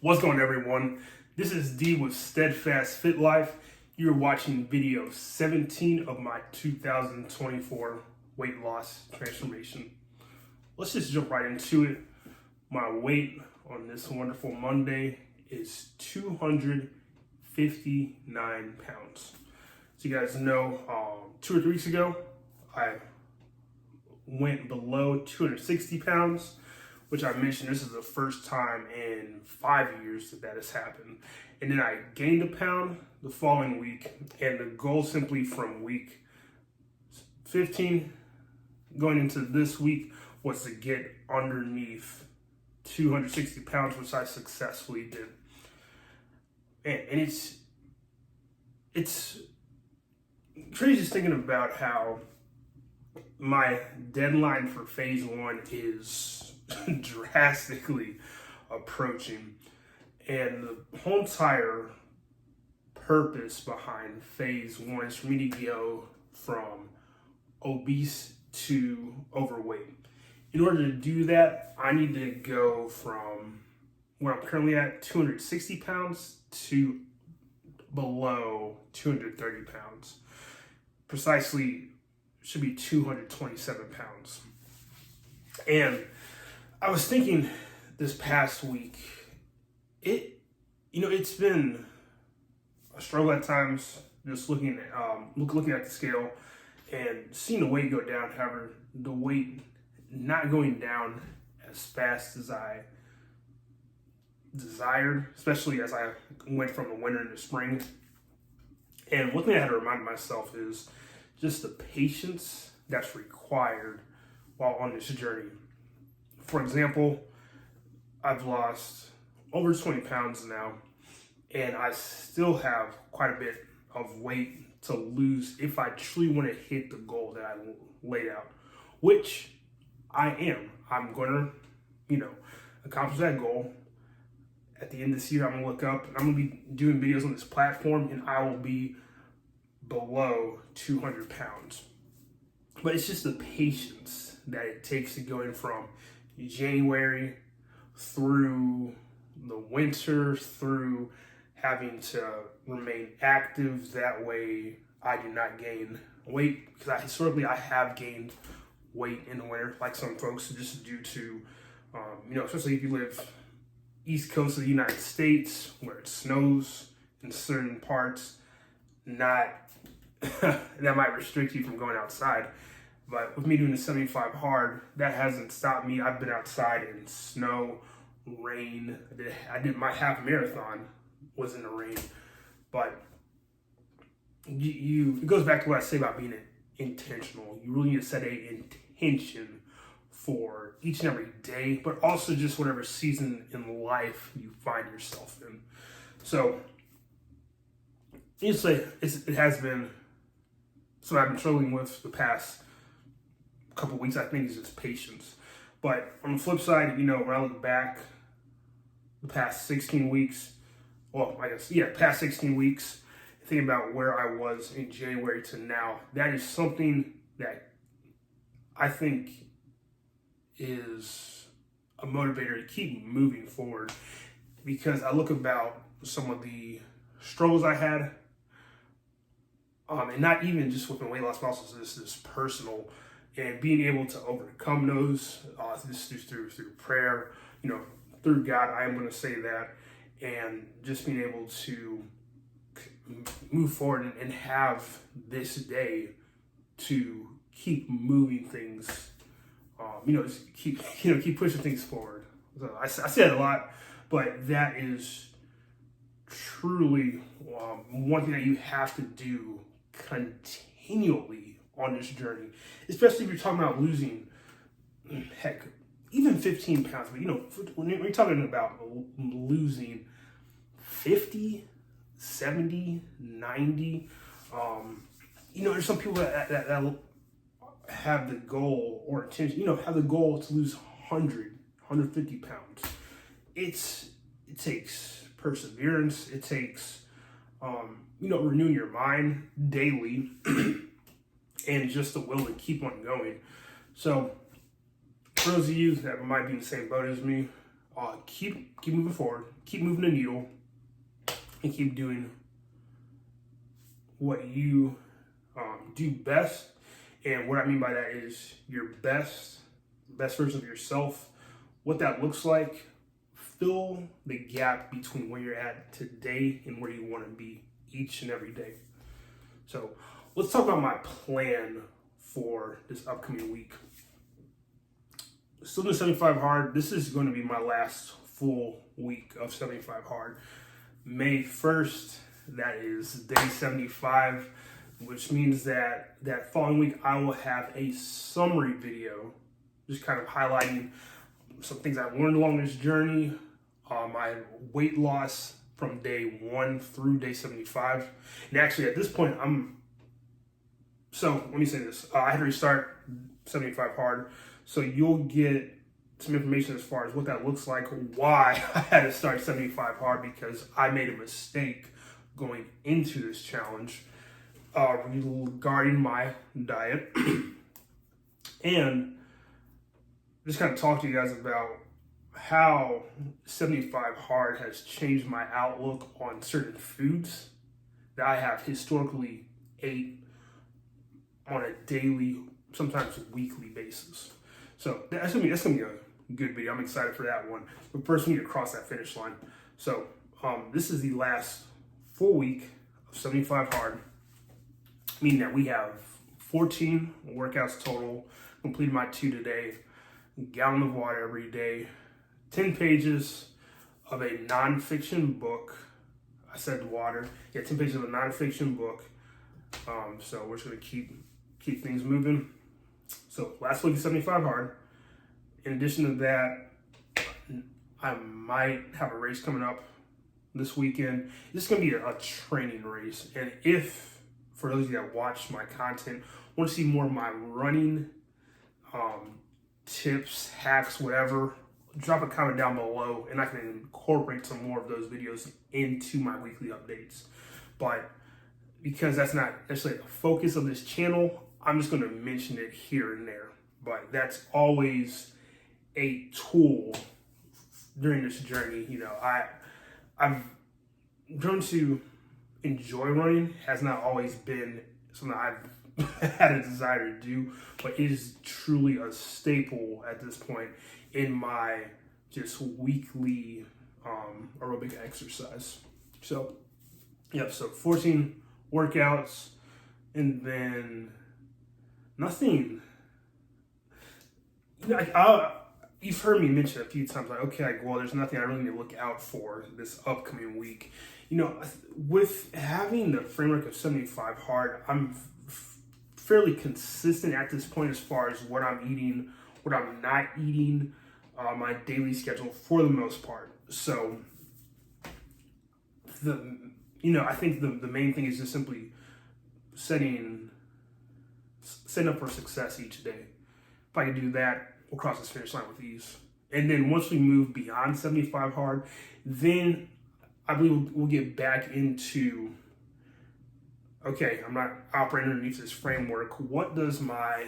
What's going on, everyone? This is D with Steadfast Fit Life. You're watching video 17 of my 2024 weight loss transformation. Let's just jump right into it. My weight on this wonderful Monday is 259 pounds. So you guys know, 2 or 3 weeks ago, I went below 260 pounds, which I mentioned this is the first time in 5 years that has happened. And then I gained a pound the following week, and the goal simply from week 15 going into this week was to get underneath 260 pounds, which I successfully did. And it's crazy just thinking about how my deadline for phase 1 is drastically approaching, and the whole entire purpose behind phase 1 is for me to go from obese to overweight. In order to do that, I need to go from where I'm currently at, 260 pounds, to below 230 pounds. Precisely, should be 227 pounds. And I was thinking this past week, it's been a struggle at times, just looking at the scale and seeing the weight go down. However, the weight not going down as fast as I desired, especially as I went from the winter into spring. And one thing I had to remind myself is just the patience that's required while on this journey. For example, I've lost over 20 pounds now, and I still have quite a bit of weight to lose if I truly want to hit the goal that I laid out, which I am. I'm going to, accomplish that goal. At the end of this year, I'm going to look up, and I'm going to be doing videos on this platform, and I will be below 200 pounds. But it's just the patience that it takes to going from January through the winter, through having to remain active. That way I do not gain weight, because historically I have gained weight in the winter, like some folks, just due to, especially if you live East Coast of the United States where it snows in certain parts, that might restrict you from going outside. But with me doing the 75 hard, that hasn't stopped me. I've been outside in snow, rain. I did my half marathon was in the rain. But it goes back to what I say about being intentional. You really need to set an intention for each and every day, but also just whatever season in life you find yourself in. So, you say it has been something I've been struggling with the past couple of weeks. I think is just patience. But on the flip side, when I look back the past 16 weeks, past 16 weeks, thinking about where I was in January to now, that is something that I think is a motivator to keep moving forward, because I look about some of the struggles I had, and not even just with my weight loss, but also this personal, and being able to overcome those through prayer, through God. I am going to say that, and just being able to move forward and have this day to keep moving things, just keep pushing things forward. So I say that a lot, but that is truly one thing that you have to do continually on this journey, especially if you're talking about losing, even 15 pounds. But when you're talking about losing 50, 70, 90, there's some people that have the goal or intention, have the goal to lose 100, 150 pounds. It takes perseverance. It takes, renewing your mind daily and just the will to keep on going. So for those of you that might be in the same boat as me, keep moving forward, keep moving the needle, and keep doing what you do best. And what I mean by that is your best version of yourself. What that looks like, fill the gap between where you're at today and where you want to be each and every day. So let's talk about my plan for this upcoming week. Still doing 75 hard. This is going to be my last full week of 75 hard. May 1st, that is day 75, which means that following week I will have a summary video, just kind of highlighting some things I've learned along this journey, my weight loss from day 1 through day 75. And actually at this point, so let me say this. I had to restart 75 hard. So you'll get some information as far as what that looks like, why I had to start 75 hard, because I made a mistake going into this challenge regarding my diet. And just kind of talk to you guys about how 75 hard has changed my outlook on certain foods that I have historically ate on a daily, sometimes weekly basis. So that's gonna be a good video. I'm excited for that one. But first we need to cross that finish line. So this is the last full week of 75 hard, meaning that we have 14 workouts total, completed my 2 today, a gallon of water every day, 10 pages of a nonfiction book. I said water. Yeah, 10 pages of a nonfiction book. So we're just gonna keep things moving. So last week is 75 hard. In addition to that, I might have a race coming up this weekend. This is gonna be a training race. And if, for those of you that watch my content, want to see more of my running tips, hacks, whatever, drop a comment down below and I can incorporate some more of those videos into my weekly updates. But because that's not necessarily the focus of this channel, I'm just going to mention it here and there. But that's always a tool during this journey. You know, I've grown to enjoy running. Has not always been something I've had a desire to do, but it is truly a staple at this point in my just weekly aerobic exercise. So, yep, so 14 workouts, and then nothing. You know, you've heard me mention a few times, like, okay, like, well, there's nothing I really need to look out for this upcoming week. You know, with having the framework of 75 hard, I'm fairly consistent at this point as far as what I'm eating, what I'm not eating, my daily schedule for the most part. So, I think the main thing is just simply setting up for success each day. If I can do that, we'll cross this finish line with ease. And then once we move beyond 75 hard, then I believe we'll get back into, okay, I'm not operating underneath this framework. What does my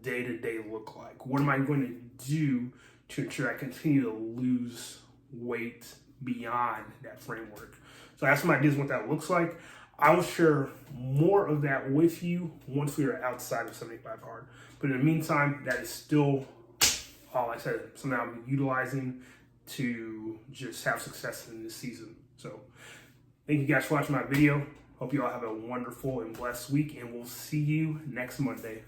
day-to-day look like? What am I going to do to ensure I continue to lose weight beyond that framework? So I have some ideas what that looks like. I will share more of that with you once we are outside of 75 hard. But in the meantime, that is still, like I said, something I'm utilizing to just have success in this season. So thank you guys for watching my video. Hope you all have a wonderful and blessed week, and we'll see you next Monday.